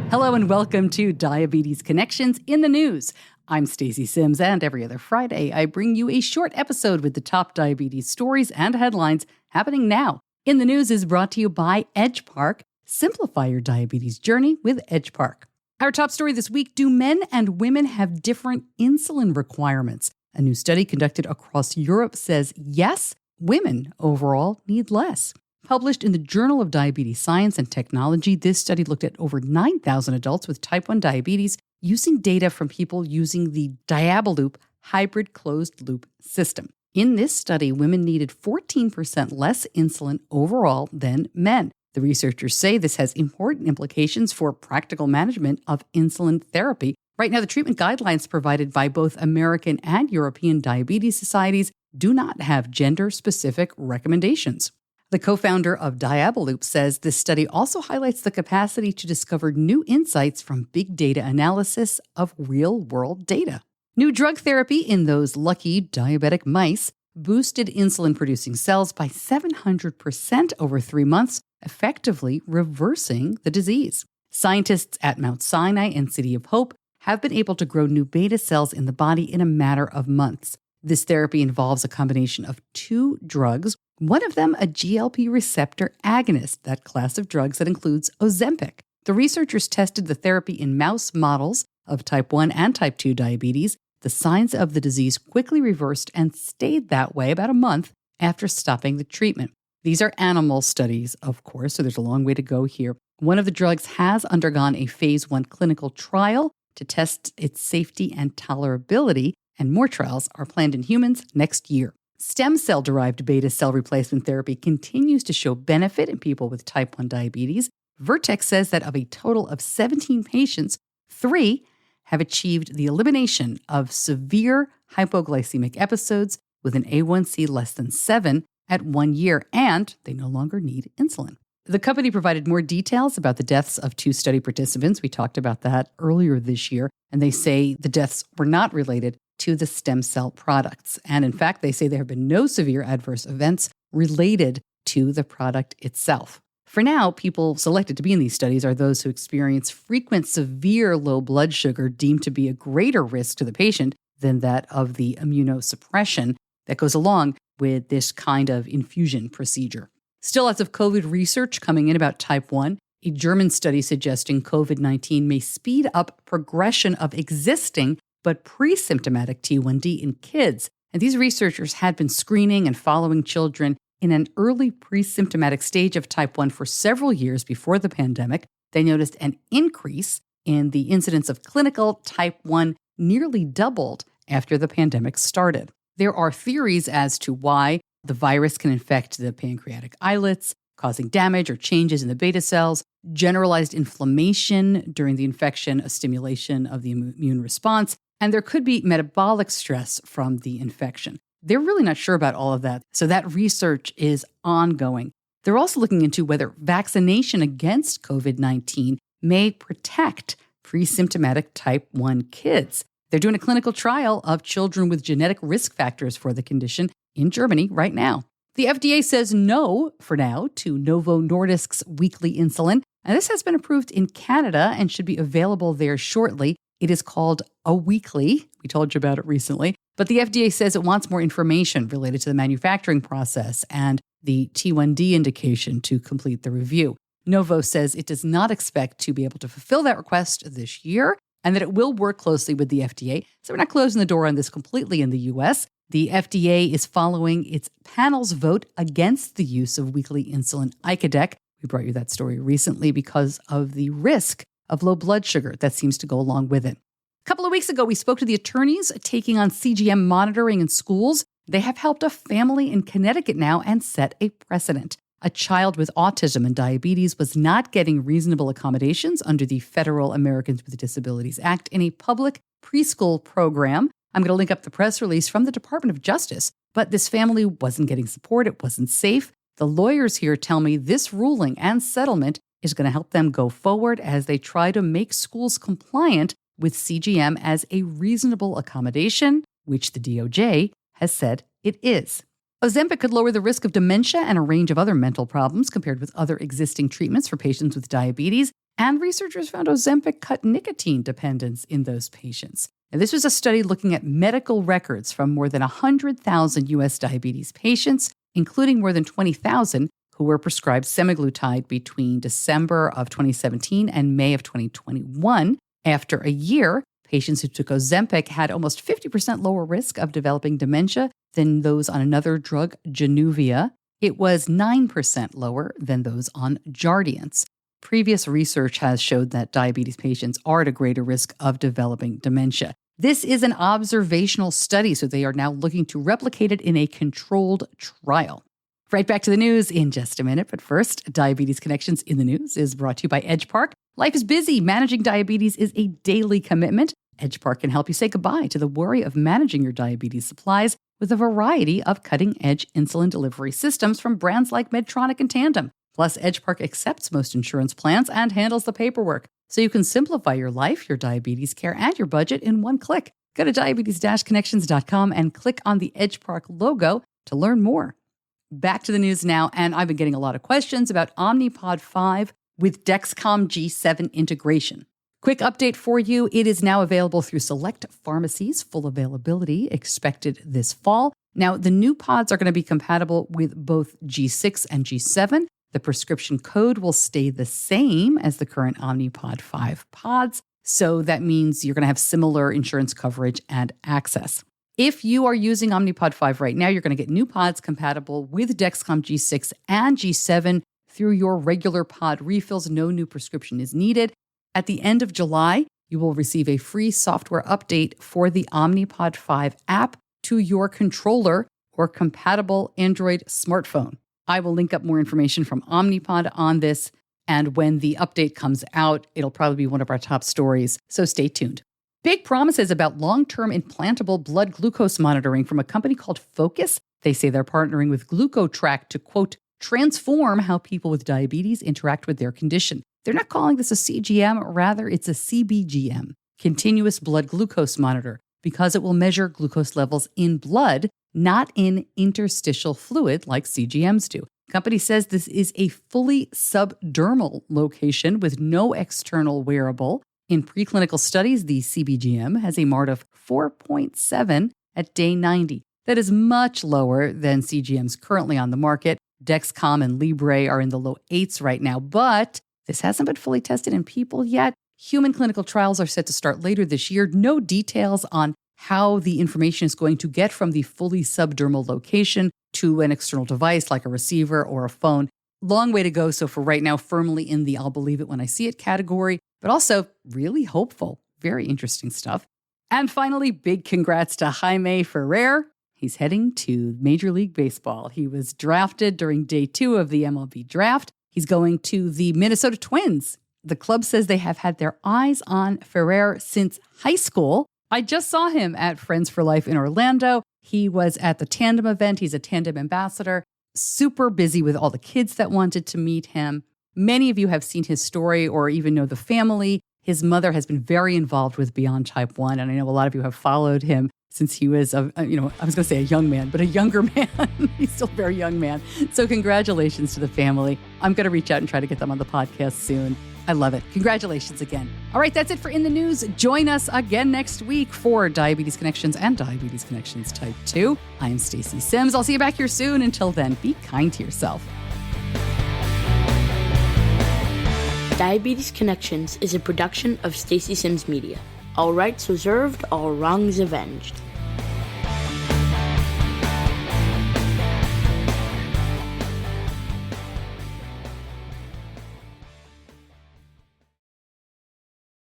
Hello and welcome to Diabetes Connections in the News. I'm Stacey Sims, and every other Friday I bring you a short episode with the top diabetes stories and headlines happening now. In the News is brought to you by Edgepark. Simplify your diabetes journey with Edgepark. Our top story this week: do men and women have different insulin requirements? A new study conducted across Europe says yes, women overall need less. Published in the Journal of Diabetes Science and Technology, this study looked at over 9,000 adults with type 1 diabetes using data from people using the Diabeloop hybrid closed-loop system. In this study, women needed 14% less insulin overall than men. The researchers say this has important implications for practical management of insulin therapy. Right now, the treatment guidelines provided by both American and European diabetes societies do not have gender-specific recommendations. The co-founder of Diabeloop says this study also highlights the capacity to discover new insights from big data analysis of real-world data. New drug therapy in those lucky diabetic mice boosted insulin-producing cells by 700% over 3 months, effectively reversing the disease. Scientists at Mount Sinai and City of Hope have been able to grow new beta cells in the body in a matter of months. This therapy involves a combination of 2 drugs, one of them a GLP receptor agonist, that class of drugs that includes Ozempic. The researchers tested the therapy in mouse models of type 1 and type 2 diabetes. The signs of the disease quickly reversed and stayed that way about a month after stopping the treatment. These are animal studies, of course, so there's a long way to go here. One of the drugs has undergone a phase 1 clinical trial to test its safety and tolerability, and more trials are planned in humans next year. Stem cell-derived beta cell replacement therapy continues to show benefit in people with type 1 diabetes. Vertex says that of a total of 17 patients, 3 have achieved the elimination of severe hypoglycemic episodes with an A1C less than 7 at 1 year, and they no longer need insulin. The company provided more details about the deaths of 2 study participants. We talked about that earlier this year, and they say the deaths were not related to the stem cell products. And in fact, they say there have been no severe adverse events related to the product itself. For now, people selected to be in these studies are those who experience frequent severe low blood sugar, deemed to be a greater risk to the patient than that of the immunosuppression that goes along with this kind of infusion procedure. Still lots of COVID research coming in about type 1. A German study suggesting COVID-19 may speed up progression of existing but pre-symptomatic T1D in kids. And these researchers had been screening and following children in an early pre-symptomatic stage of type 1 for several years before the pandemic. They noticed an increase in the incidence of clinical type 1, nearly doubled after the pandemic started. There are theories as to why the virus can infect the pancreatic islets, causing damage or changes in the beta cells, generalized inflammation during the infection, a stimulation of the immune response, and there could be metabolic stress from the infection. They're really not sure about all of that, so that research is ongoing. They're also looking into whether vaccination against COVID-19 may protect pre-symptomatic type 1 kids. They're doing a clinical trial of children with genetic risk factors for the condition in Germany right now. The FDA says no, for now, to Novo Nordisk's weekly insulin, and this has been approved in Canada and should be available there shortly. It is called a weekly. We told you about it recently. But the FDA says it wants more information related to the manufacturing process and the T1D indication to complete the review. Novo says it does not expect to be able to fulfill that request this year and that it will work closely with the FDA. So we're not closing the door on this completely in the U.S. The FDA is following its panel's vote against the use of weekly insulin icodec. We brought you that story recently because of the risk of low blood sugar that seems to go along with it. A couple of weeks ago, we spoke to the attorneys taking on CGM monitoring in schools. They have helped a family in Connecticut now and set a precedent. A child with autism and diabetes was not getting reasonable accommodations under the Federal Americans with Disabilities Act in a public preschool program. I'm going to link up the press release from the Department of Justice, but this family wasn't getting support. It wasn't safe. The lawyers here tell me this ruling and settlement is going to help them go forward as they try to make schools compliant with CGM as a reasonable accommodation, which the DOJ has said it is. Ozempic could lower the risk of dementia and a range of other mental problems compared with other existing treatments for patients with diabetes. And researchers found Ozempic cut nicotine dependence in those patients. And this was a study looking at medical records from more than 100,000 U.S. diabetes patients, including more than 20,000 who were prescribed semaglutide between December of 2017 and May of 2021. After a year, patients who took Ozempic had almost 50% lower risk of developing dementia than those on another drug, Januvia. It was 9% lower than those on Jardiance. Previous research has showed that diabetes patients are at a greater risk of developing dementia. This is an observational study, so they are now looking to replicate it in a controlled trial. Right back to the news in just a minute, but first, Diabetes Connections in the News is brought to you by Edgepark. Life is busy. Managing diabetes is a daily commitment. Edgepark can help you say goodbye to the worry of managing your diabetes supplies with a variety of cutting-edge insulin delivery systems from brands like Medtronic and Tandem. Plus, Edgepark accepts most insurance plans and handles the paperwork, so you can simplify your life, your diabetes care, and your budget in one click. Go to diabetes-connections.com and click on the Edgepark logo to learn more. Back to the news now, and I've been getting a lot of questions about Omnipod 5 with Dexcom G7 integration. Quick update for you. It is now available through select pharmacies, full availability expected this fall. Now, the new pods are going to be compatible with both G6 and G7. The prescription code will stay the same as the current Omnipod 5 pods, so that means you're going to have similar insurance coverage and access. If you are using Omnipod 5 right now, you're going to get new pods compatible with Dexcom G6 and G7 through your regular pod refills. No new prescription is needed. At the end of July, you will receive a free software update for the Omnipod 5 app to your controller or compatible Android smartphone. I will link up more information from Omnipod on this, and when the update comes out, it'll probably be one of our top stories, so stay tuned. Big promises about long-term implantable blood glucose monitoring from a company called Focus. They say they're partnering with GlucoTrack to, quote, transform how people with diabetes interact with their condition. They're not calling this a CGM, rather it's a CBGM, continuous blood glucose monitor, because it will measure glucose levels in blood, not in interstitial fluid like CGMs do. The company says this is a fully subdermal location with no external wearable. In preclinical studies, the CBGM has a MARD of 4.7 at day 90. That is much lower than CGMs currently on the market. Dexcom and Libre are in the low 8s right now, but this hasn't been fully tested in people yet. Human clinical trials are set to start later this year. No details on how the information is going to get from the fully subdermal location to an external device like a receiver or a phone. Long way to go. So for right now, firmly in the I'll believe it when I see it category, but also really hopeful. Very interesting stuff. And finally, big congrats to Jaime Ferrer. He's heading to Major League Baseball. He was drafted during day 2 of the MLB draft. He's going to the Minnesota Twins. The club says they have had their eyes on Ferrer since high school. I just saw him at Friends for Life in Orlando. He was at the Tandem event. He's a Tandem ambassador. Super busy with all the kids that wanted to meet him. Many of you have seen his story or even know the family. His mother has been very involved with Beyond Type 1, and I know a lot of you have followed him since he was, I was going to say a young man, but a younger man. He's still a very young man. So congratulations to the family. I'm going to reach out and try to get them on the podcast soon. I love it. Congratulations again. All right, that's it for In the News. Join us again next week for Diabetes Connections and Diabetes Connections Type 2. I'm Stacey Sims. I'll see you back here soon. Until then, be kind to yourself. Diabetes Connections is a production of Stacey Sims Media. All rights reserved, all wrongs avenged.